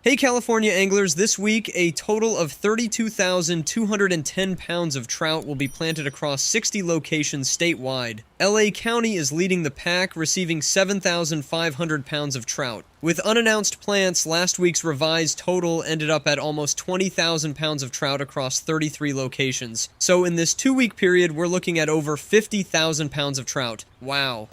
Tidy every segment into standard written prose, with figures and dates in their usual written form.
Hey California anglers, this week a total of 32,210 pounds of trout will be planted across 60 locations statewide. LA County is leading the pack, receiving 7,500 pounds of trout. With unannounced plants, last week's revised total ended up at almost 20,000 pounds of trout across 33 locations. So in this 2-week period, we're looking at over 50,000 pounds of trout. Wow.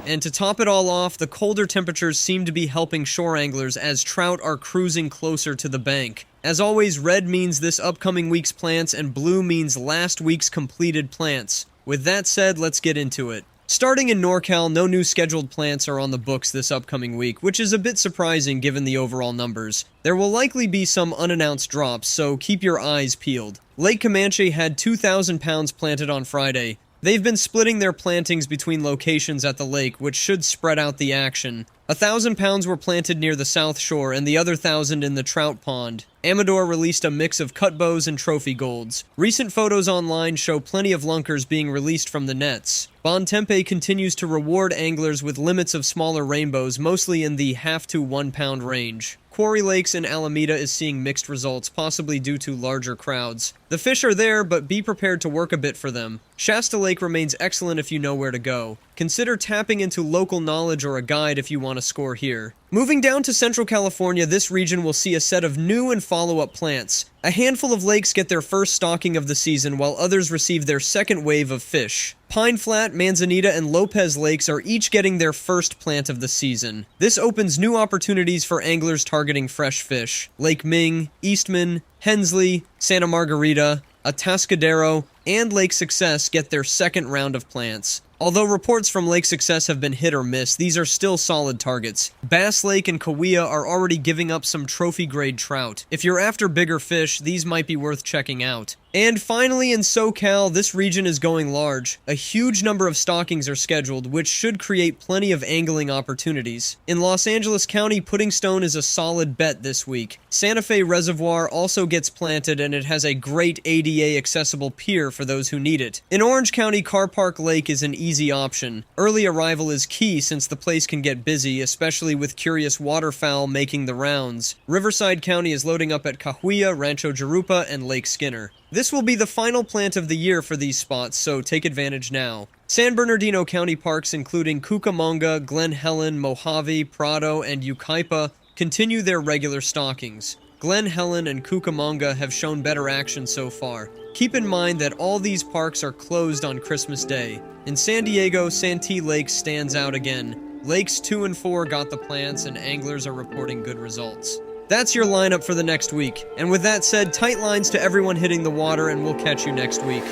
And to top it all off, the colder temperatures seem to be helping shore anglers as trout are cruising closer to the bank. As always, red means this upcoming week's plants and blue means last week's completed plants. With that said, let's get into it. Starting in NorCal, no new scheduled plants are on the books this upcoming week, which is a bit surprising given the overall numbers. There will likely be some unannounced drops, so keep your eyes peeled. Lake Comanche had 2,000 pounds planted on Friday. They've been splitting their plantings between locations at the lake, which should spread out the action. 1,000 pounds were planted near the South Shore and the other 1,000 in the trout pond. Amador released a mix of cut bows and trophy golds. Recent photos online show plenty of lunkers being released from the nets. Bon Tempe continues to reward anglers with limits of smaller rainbows, mostly in the half to 1 pound range. Quarry Lakes in Alameda is seeing mixed results, possibly due to larger crowds. The fish are there, but be prepared to work a bit for them. Shasta Lake remains excellent if you know where to go. Consider tapping into local knowledge or a guide if you want to score here. Moving down to Central California, this region will see a set of new and follow-up plants. A handful of lakes get their first stocking of the season, while others receive their second wave of fish. Pine Flat, Manzanita, and Lopez Lakes are each getting their first plant of the season. This opens new opportunities for anglers targeting fresh fish. Lake Ming, Eastman, Hensley, Santa Margarita, Atascadero, and Lake Success get their second round of plants. Although reports from Lake Success have been hit or miss, these are still solid targets. Bass Lake and Cahuilla are already giving up some trophy-grade trout. If you're after bigger fish, these might be worth checking out. And finally, in SoCal, this region is going large. A huge number of stockings are scheduled, which should create plenty of angling opportunities. In Los Angeles County, Pudding Stone is a solid bet this week. Santa Fe Reservoir also gets planted, and it has a great ADA-accessible pier for those who need it. In Orange County, Car Park Lake is an easy option. Early arrival is key since the place can get busy, especially with curious waterfowl making the rounds. Riverside County is loading up at Cahuilla, Rancho Jurupa, and Lake Skinner. This will be the final plant of the year for these spots, so take advantage now. San Bernardino County parks including Cucamonga, Glen Helen, Mojave, Prado, and Yucaipa continue their regular stockings. Glen Helen and Cucamonga have shown better action so far. Keep in mind that all these parks are closed on Christmas Day. In San Diego, Santee Lake stands out again. Lakes 2 and 4 got the plants, and anglers are reporting good results. That's your lineup for the next week. And with that said, tight lines to everyone hitting the water, and we'll catch you next week.